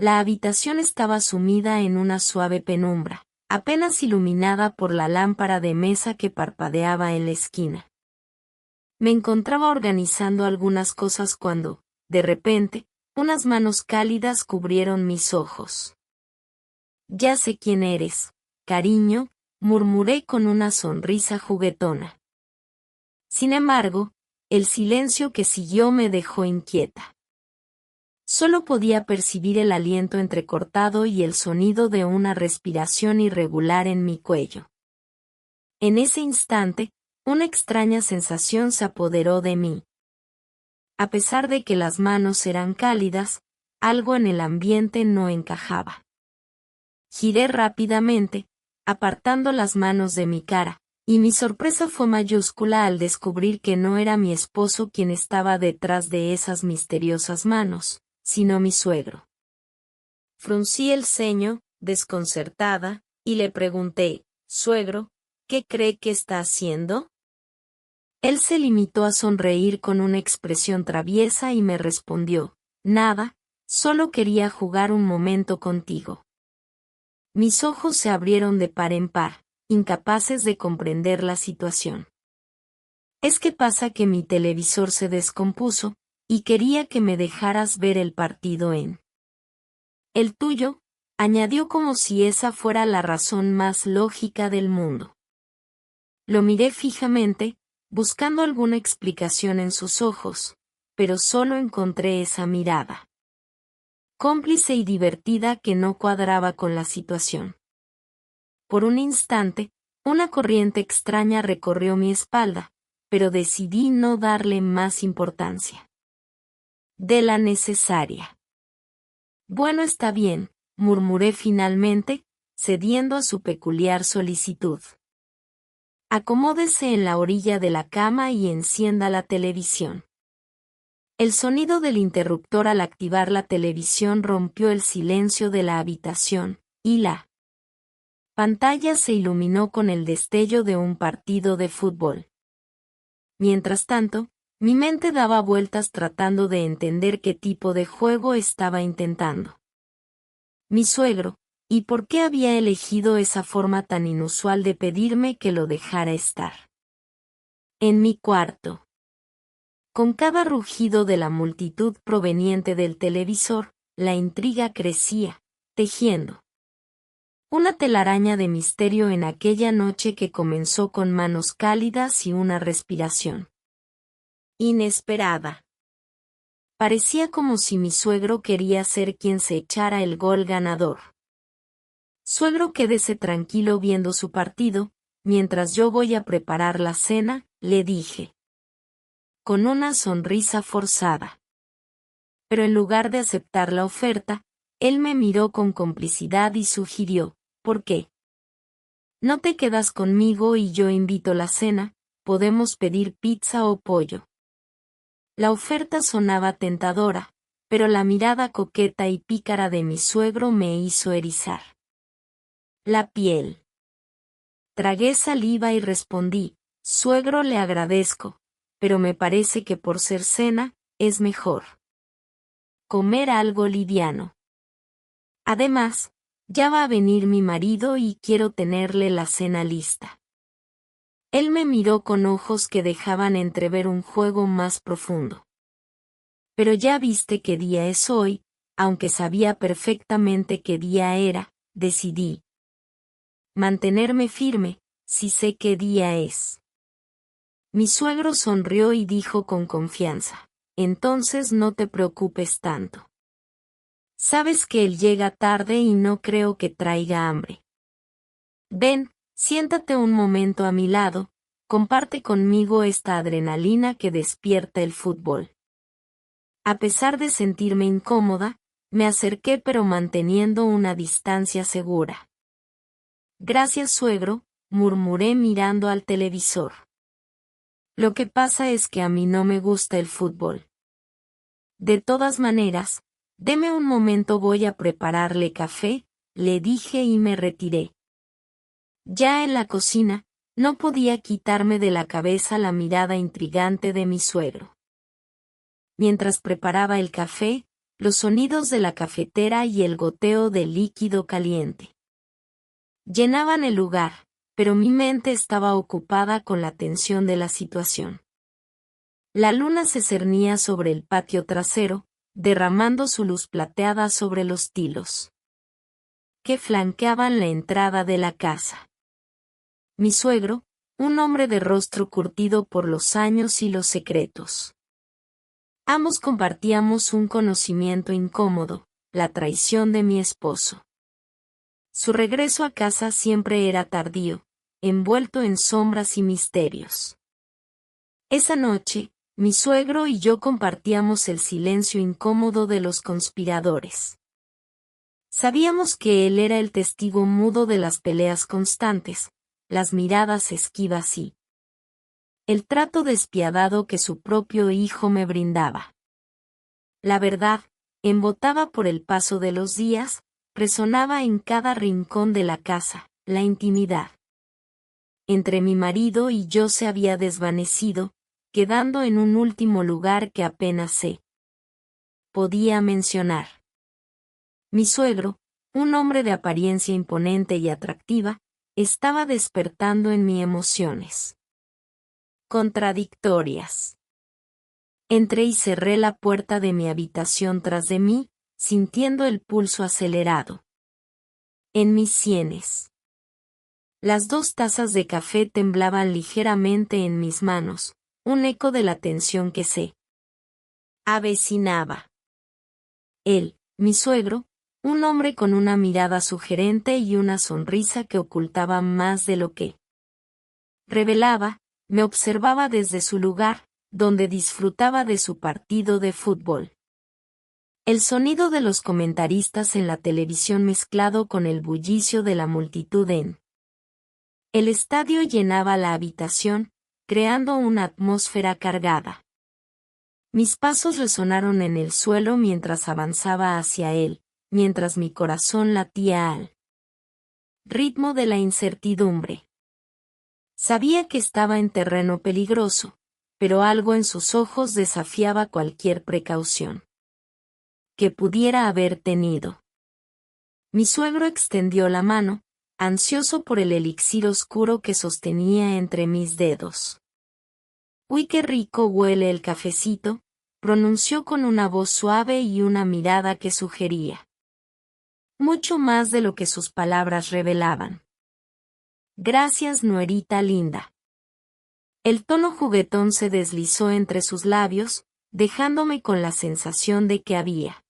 La habitación estaba sumida en una suave penumbra, apenas iluminada por la lámpara de mesa que parpadeaba en la esquina. Me encontraba organizando algunas cosas cuando, de repente, unas manos cálidas cubrieron mis ojos. «Ya sé quién eres, cariño», murmuré con una sonrisa juguetona. Sin embargo, el silencio que siguió me dejó inquieta. Solo podía percibir el aliento entrecortado y el sonido de una respiración irregular en mi cuello. En ese instante, una extraña sensación se apoderó de mí. A pesar de que las manos eran cálidas, algo en el ambiente no encajaba. Giré rápidamente, apartando las manos de mi cara, y mi sorpresa fue mayúscula al descubrir que no era mi esposo quien estaba detrás de esas misteriosas manos, sino mi suegro. Fruncí el ceño, desconcertada, y le pregunté, «Suegro, ¿qué cree que está haciendo?». Él se limitó a sonreír con una expresión traviesa y me respondió, «Nada, solo quería jugar un momento contigo». Mis ojos se abrieron de par en par, incapaces de comprender la situación. «Es que pasa que mi televisor se descompuso, y quería que me dejaras ver el partido en el tuyo», añadió como si esa fuera la razón más lógica del mundo. Lo miré fijamente, buscando alguna explicación en sus ojos, pero solo encontré esa mirada cómplice y divertida que no cuadraba con la situación. Por un instante, una corriente extraña recorrió mi espalda, pero decidí no darle más importancia de la necesaria. «Bueno, está bien», murmuré finalmente, cediendo a su peculiar solicitud. «Acomódese en la orilla de la cama y encienda la televisión». El sonido del interruptor al activar la televisión rompió el silencio de la habitación, y la pantalla se iluminó con el destello de un partido de fútbol. Mientras tanto, mi mente daba vueltas tratando de entender qué tipo de juego estaba intentando mi suegro, y por qué había elegido esa forma tan inusual de pedirme que lo dejara estar en mi cuarto. Con cada rugido de la multitud proveniente del televisor, la intriga crecía, tejiendo una telaraña de misterio en aquella noche que comenzó con manos cálidas y una respiración inesperada. Parecía como si mi suegro quería ser quien se echara el gol ganador. «Suegro, quédese tranquilo viendo su partido, mientras yo voy a preparar la cena», le dije con una sonrisa forzada. Pero en lugar de aceptar la oferta, él me miró con complicidad y sugirió, «¿Por qué no te quedas conmigo y yo invito la cena? Podemos pedir pizza o pollo». La oferta sonaba tentadora, pero la mirada coqueta y pícara de mi suegro me hizo erizar la piel. Tragué saliva y respondí, «Suegro, le agradezco, pero me parece que por ser cena, es mejor comer algo liviano. Además, ya va a venir mi marido y quiero tenerle la cena lista». Él me miró con ojos que dejaban entrever un juego más profundo. «Pero ya viste qué día es hoy», aunque sabía perfectamente qué día era, decidí mantenerme firme, «si sé qué día es». Mi suegro sonrió y dijo con confianza, «Entonces no te preocupes tanto. Sabes que él llega tarde y no creo que traiga hambre. Ven, siéntate un momento a mi lado, comparte conmigo esta adrenalina que despierta el fútbol». A pesar de sentirme incómoda, me acerqué pero manteniendo una distancia segura. «Gracias, suegro», murmuré mirando al televisor. «Lo que pasa es que a mí no me gusta el fútbol. De todas maneras, deme un momento, voy a prepararle café», le dije y me retiré. Ya en la cocina, no podía quitarme de la cabeza la mirada intrigante de mi suegro. Mientras preparaba el café, los sonidos de la cafetera y el goteo del líquido caliente llenaban el lugar, pero mi mente estaba ocupada con la tensión de la situación. La luna se cernía sobre el patio trasero, derramando su luz plateada sobre los tilos que flanqueaban la entrada de la casa. Mi suegro, un hombre de rostro curtido por los años y los secretos. Ambos compartíamos un conocimiento incómodo, la traición de mi esposo. Su regreso a casa siempre era tardío, envuelto en sombras y misterios. Esa noche, mi suegro y yo compartíamos el silencio incómodo de los conspiradores. Sabíamos que él era el testigo mudo de las peleas constantes, las miradas esquivas y el trato despiadado que su propio hijo me brindaba. La verdad, embotaba por el paso de los días, resonaba en cada rincón de la casa, la intimidad entre mi marido y yo se había desvanecido, quedando en un último lugar que apenas se podía mencionar. Mi suegro, un hombre de apariencia imponente y atractiva, estaba despertando en mí emociones contradictorias. Entré y cerré la puerta de mi habitación tras de mí, sintiendo el pulso acelerado en mis sienes. Las 2 tazas de café temblaban ligeramente en mis manos, un eco de la tensión que se avecinaba. Él, mi suegro, un hombre con una mirada sugerente y una sonrisa que ocultaba más de lo que revelaba, me observaba desde su lugar, donde disfrutaba de su partido de fútbol. El sonido de los comentaristas en la televisión mezclado con el bullicio de la multitud en el estadio llenaba la habitación, creando una atmósfera cargada. Mis pasos resonaron en el suelo mientras avanzaba hacia él, mientras mi corazón latía al ritmo de la incertidumbre. Sabía que estaba en terreno peligroso, pero algo en sus ojos desafiaba cualquier precaución que pudiera haber tenido. Mi suegro extendió la mano, ansioso por el elixir oscuro que sostenía entre mis dedos. «Uy, qué rico huele el cafecito», pronunció con una voz suave y una mirada que sugería mucho más de lo que sus palabras revelaban. «Gracias, nuerita linda». El tono juguetón se deslizó entre sus labios, dejándome con la sensación de que había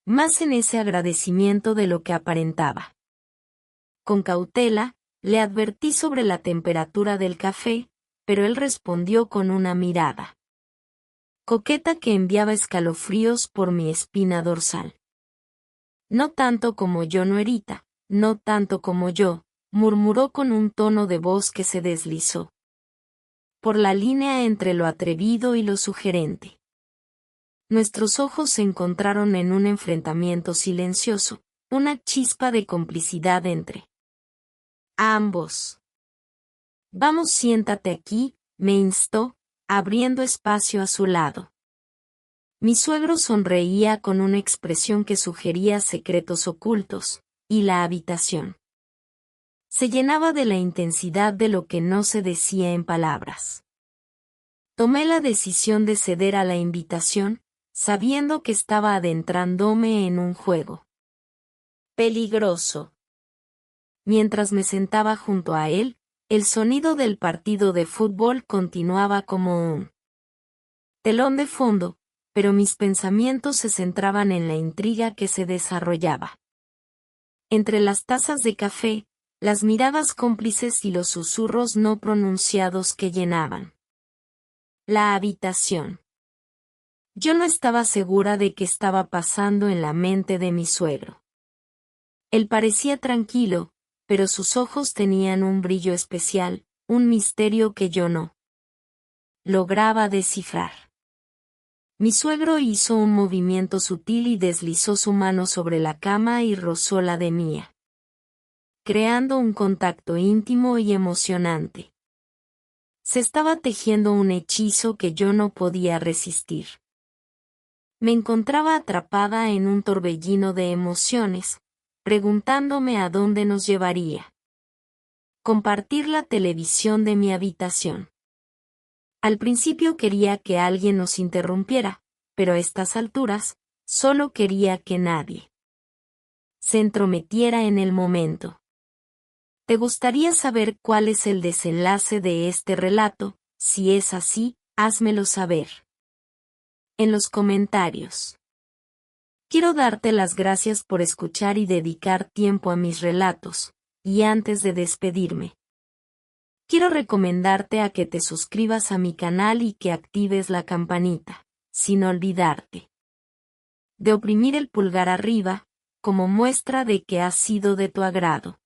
más en ese agradecimiento de lo que aparentaba. Con cautela, le advertí sobre la temperatura del café, pero él respondió con una mirada coqueta que enviaba escalofríos por mi espina dorsal. «No tanto como yo, nuerita, no tanto como yo», murmuró con un tono de voz que se deslizó por la línea entre lo atrevido y lo sugerente. Nuestros ojos se encontraron en un enfrentamiento silencioso, una chispa de complicidad entre ambos. «Vamos, siéntate aquí», me instó, abriendo espacio a su lado. Mi suegro sonreía con una expresión que sugería secretos ocultos, y la habitación se llenaba de la intensidad de lo que no se decía en palabras. Tomé la decisión de ceder a la invitación, sabiendo que estaba adentrándome en un juego peligroso. Mientras me sentaba junto a él, el sonido del partido de fútbol continuaba como un telón de fondo, pero mis pensamientos se centraban en la intriga que se desarrollaba. Entre las tazas de café, las miradas cómplices y los susurros no pronunciados que llenaban la habitación. Yo no estaba segura de qué estaba pasando en la mente de mi suegro. Él parecía tranquilo, pero sus ojos tenían un brillo especial, un misterio que yo no lograba descifrar. Mi suegro hizo un movimiento sutil y deslizó su mano sobre la cama y rozó la de mía, creando un contacto íntimo y emocionante. Se estaba tejiendo un hechizo que yo no podía resistir. Me encontraba atrapada en un torbellino de emociones, preguntándome a dónde nos llevaría. Compartir la televisión de mi habitación. Al principio quería que alguien nos interrumpiera, pero a estas alturas, solo quería que nadie se entrometiera en el momento. ¿Te gustaría saber cuál es el desenlace de este relato? Si es así, házmelo saber en los comentarios. Quiero darte las gracias por escuchar y dedicar tiempo a mis relatos, y antes de despedirme, quiero recomendarte a que te suscribas a mi canal y que actives la campanita, sin olvidarte de oprimir el pulgar arriba, como muestra de que ha sido de tu agrado.